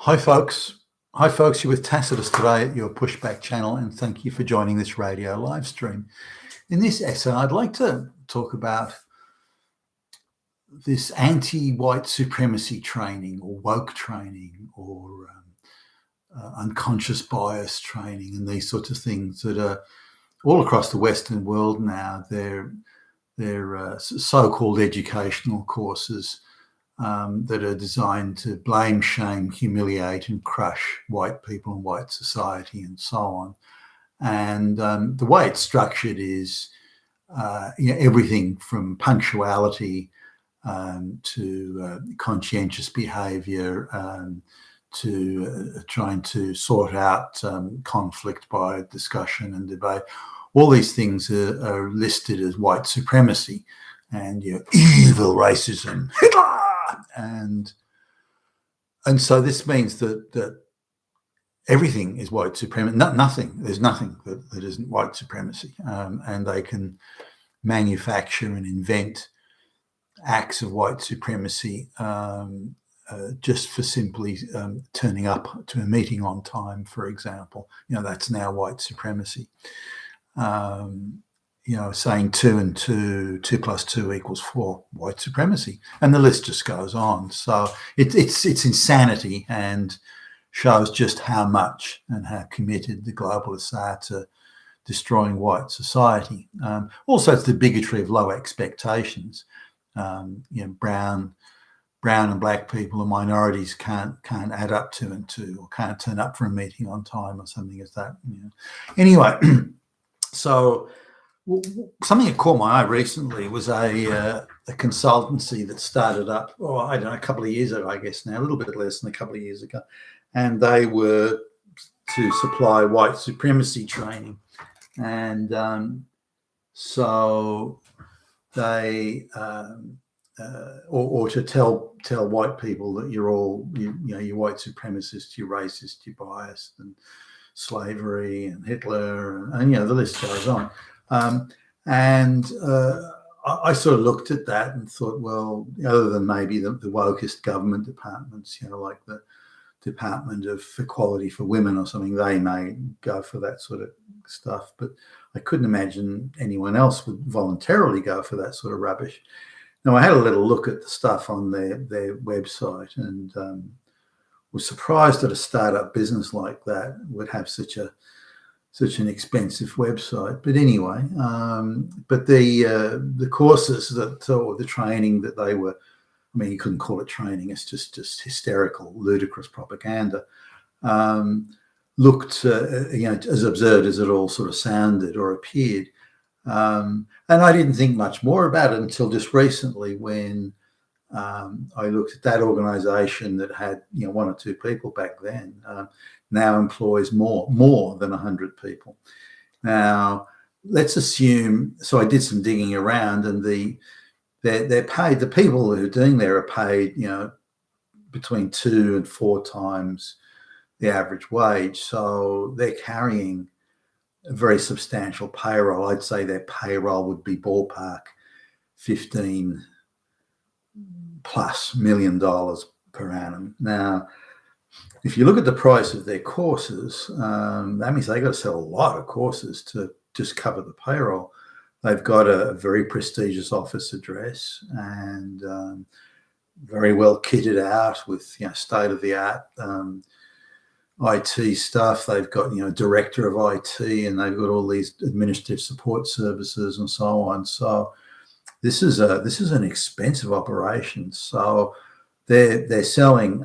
Hi, folks. Hi, folks. You're with Tacitus today at your Pushback channel, and thank you for joining this radio live stream. In this essay, I'd like to talk about this anti-white supremacy training, or woke training, or unconscious bias training, and these sorts of things that are all across the Western world now. They're so-called educational courses that are designed to blame, shame, humiliate, and crush white people and white society and so on. And the way it's structured is everything from punctuality to conscientious behaviour to trying to sort out conflict by discussion and debate. All these things are listed as white supremacy and evil racism, Hitler! And so this means that everything is white supremacy. There's nothing that isn't white supremacy, and they can manufacture and invent acts of white supremacy just for simply turning up to a meeting on time, for example. That's now white supremacy. Saying 2 and 2 plus 2 equals 4, white supremacy, and the list just goes on. So it's insanity, and shows just how much and how committed the globalists are to destroying white society. Also, it's the bigotry of low expectations. Brown and black people and minorities can't add up 2 and 2, or can't turn up for a meeting on time, or something as that. Anyway, so something that caught my eye recently was a consultancy that started up, a couple of years ago, I guess now, a little bit less than a couple of years ago, and they were to supply white supremacy training, and so they or to tell white people that you're all you're white supremacists, you're racist, you're biased, and slavery and Hitler, and the list goes on. I sort of looked at that and thought, well, other than maybe the wokest government departments, like the Department of Equality for Women or something, they may go for that sort of stuff, but I couldn't imagine anyone else would voluntarily go for that sort of rubbish. Now, I had a little look at the stuff on their website, and was surprised that a startup business like that would have such an expensive website. But anyway, but the courses or the training that they were, you couldn't call it training, it's just hysterical, ludicrous propaganda, looked as absurd as it all sort of sounded or appeared. And I didn't think much more about it until just recently, when I looked at that organisation that had 1 or 2 people back then, now employs more than 100 people. Now, let's assume, so I did some digging around, and they're paid, the people who are doing there are paid between 2 and 4 times the average wage. So they're carrying a very substantial payroll. I'd say their payroll would be ballpark $15+ million per annum. Now, if you look at the price of their courses, that means they got to sell a lot of courses to just cover the payroll. They've got a very prestigious office address, and very well kitted out with state-of-the-art IT stuff. They've got director of IT, and they've got all these administrative support services and so on. So this is an expensive operation. So they're selling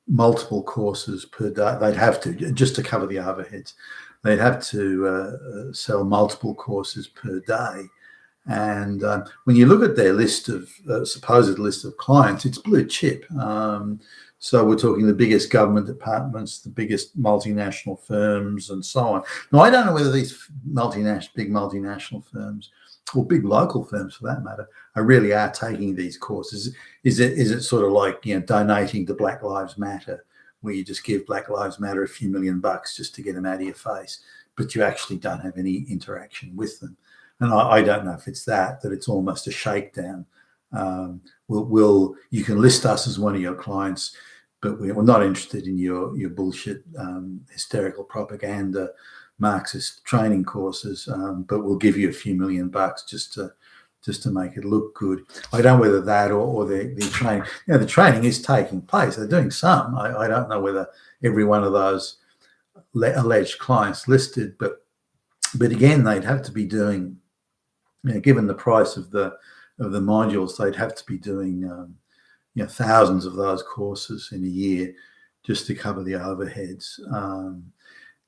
multiple courses per day. They'd have to, just to cover the overheads, they'd have to sell multiple courses per day. And when you look at their list of supposed list of clients, it's blue chip. So we're talking the biggest government departments, the biggest multinational firms, and so on. Now, I don't know whether these big multinational firms, or big local firms for that matter, really are taking these courses. Is it sort of like donating to Black Lives Matter, where you just give Black Lives Matter a few $1 million just to get them out of your face, but you actually don't have any interaction with them? And I don't know if it's that it's almost a shakedown. You can list us as one of your clients, but we're not interested in your bullshit hysterical propaganda Marxist training courses, but we'll give you a few $1,000,000 just to make it look good. I don't know whether that or the training. The training is taking place. They're doing some. I don't know whether every one of those alleged clients listed, but again, they'd have to be doing, given the price of the modules, they'd have to be doing thousands of those courses in a year just to cover the overheads.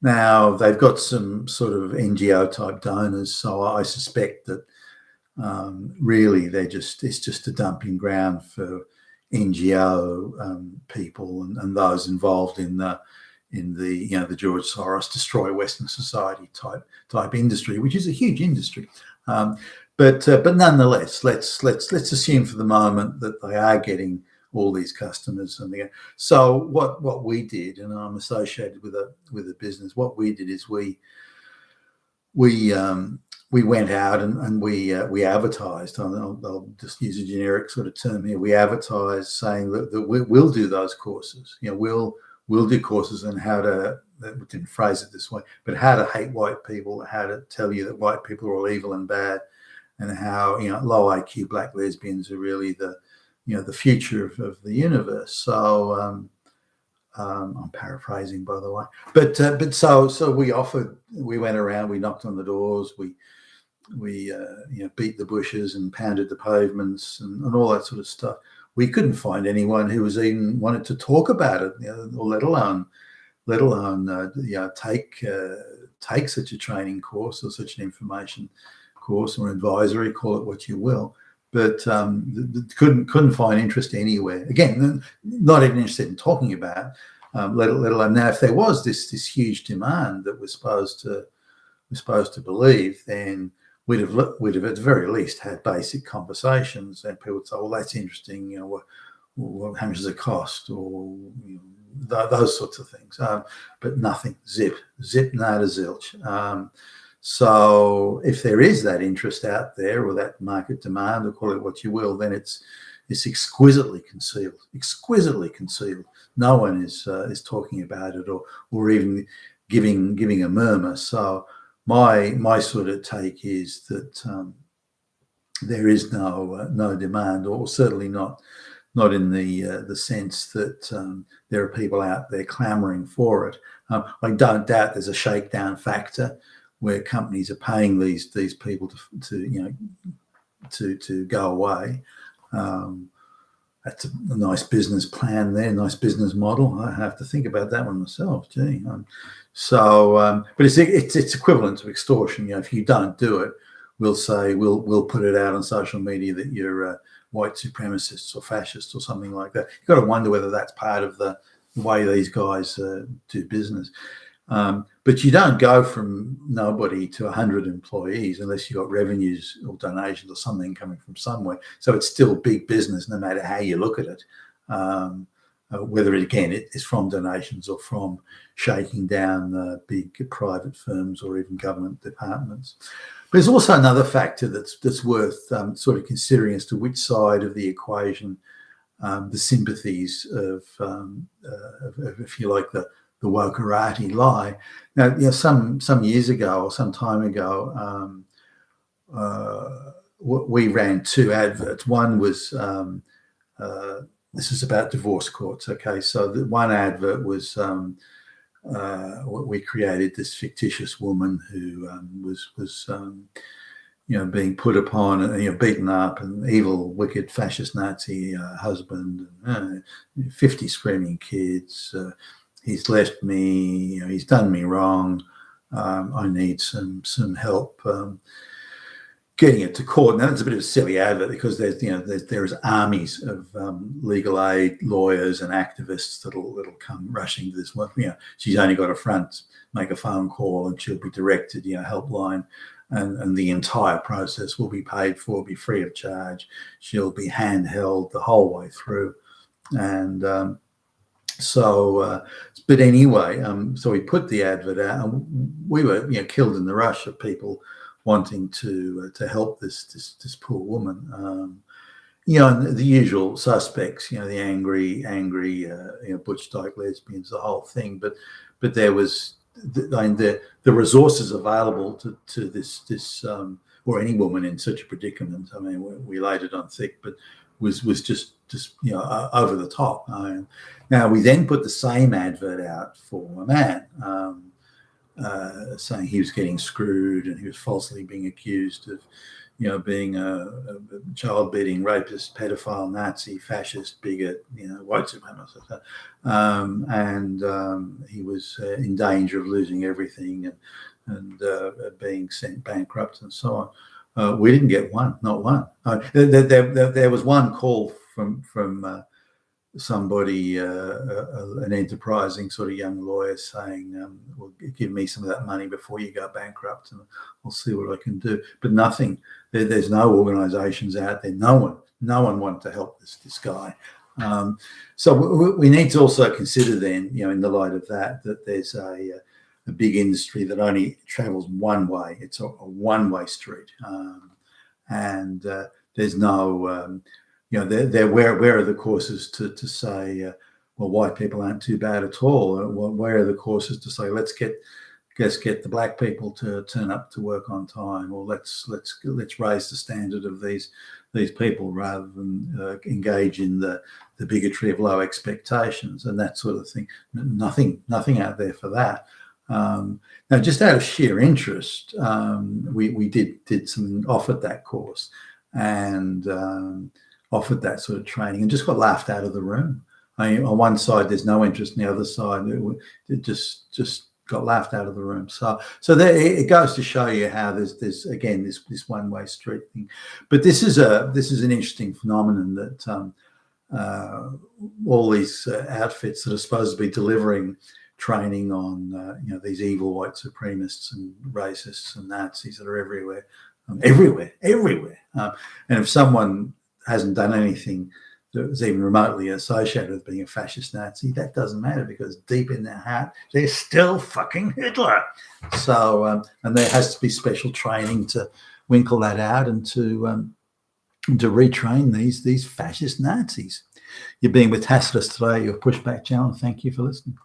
Now they've got some sort of NGO type donors, so I suspect that really it's just a dumping ground for NGO people and those involved in the the George Soros destroy Western society type industry, which is a huge industry. But nonetheless, let's assume for the moment that they are getting all these customers. So what we did, and I'm associated with a business, what we did is we went out and we advertised. I'll just use a generic sort of term here. We advertised saying that we'll do those courses. We'll do courses on how to, we didn't phrase it this way, but how to hate white people, how to tell you that white people are all evil and bad, and how low IQ black lesbians are really the future of the universe. So I'm paraphrasing, by the way, but so we went around, we knocked on the doors, we beat the bushes and pounded the pavements and all that sort of stuff. We couldn't find anyone who was even wanted to talk about it, or let alone take such a training course or such an information course or advisory, call it what you will. But couldn't find interest anywhere. Again, not even interested in talking about. Let alone now, if there was this huge demand that we're supposed to believe, then we'd have at the very least had basic conversations, and people would say, "Well, that's interesting. What how much does it cost?" or those sorts of things. But nothing. Zip, nada, zilch. So if there is that interest out there, or that market demand, or call it what you will, then it's exquisitely concealed. Exquisitely concealed. No one is talking about it, or even giving a murmur. So my sort of take is that there is no demand, or certainly not in the sense that there are people out there clamoring for it. I don't doubt there's a shakedown factor where companies are paying these people to go away. That's a nice business plan there, nice business model. I have to think about that one myself. Gee. But it's equivalent to extortion. If you don't do it, we'll say we'll put it out on social media that you're white supremacists or fascists or something like that. You've got to wonder whether that's part of the way these guys do business. But you don't go from nobody to 100 employees unless you've got revenues or donations or something coming from somewhere. So it's still big business no matter how you look at it, whether it is from donations or from shaking down big private firms or even government departments. But there's also another factor that's worth sort of considering as to which side of the equation the sympathies of if you like, the wokerati lie. Now, some years ago or some time ago, we ran two adverts. One was this is about divorce courts. Okay, so the one advert was we created this fictitious woman who was being put upon and beaten up, and evil, wicked, fascist Nazi husband, 50 screaming kids. He's left me. He's done me wrong. I need some help getting it to court. Now, that's a bit of a silly advert because there's armies of legal aid lawyers and activists that'll come rushing to this one. She's only got to make a phone call, and she'll be directed, helpline, and the entire process will be paid for, be free of charge. She'll be handheld the whole way through, and but anyway, so we put the advert out, and we were killed in the rush of people wanting to help this poor woman. the usual suspects, the angry, butch-dyke lesbians, the whole thing. But there was the resources available to this or any woman in such a predicament. I mean, we laid it on thick, but was just over the top. Now we then put the same advert out for a man. Saying he was getting screwed and he was falsely being accused of, being a child-beating rapist, pedophile, Nazi, fascist, bigot, white supremacist, and he was in danger of losing everything and being sent bankrupt and so on. We didn't get one, not one. There was one call from somebody, an enterprising sort of young lawyer, saying, well, give me some of that money before you go bankrupt and I'll see what I can do. But nothing. There's no organizations out there. No one wanted to help this guy. So we need to also consider then, in the light of that there's a big industry that only travels one way. It's a one-way street. And there's no... where are the courses to say, well, white people aren't too bad at all? Where are the courses to say, let's get the black people to turn up to work on time, or let's raise the standard of these people rather than engage in the bigotry of low expectations and that sort of thing. Nothing out there for that. Now, just out of sheer interest, we did offered that course and offered that sort of training and just got laughed out of the room. I mean, on one side there's no interest, on the other side it just got laughed out of the room. So there, it goes to show you how there's again this one-way street thing. But this is an interesting phenomenon that all these outfits that are supposed to be delivering training on these evil white supremacists and racists and Nazis that are everywhere. And if someone hasn't done anything that was even remotely associated with being a fascist Nazi, that doesn't matter, because deep in their heart, they're still fucking Hitler. So, and there has to be special training to winkle that out and to retrain these fascist Nazis. You've been with Tacitus today, your Pushback channel. Thank you for listening.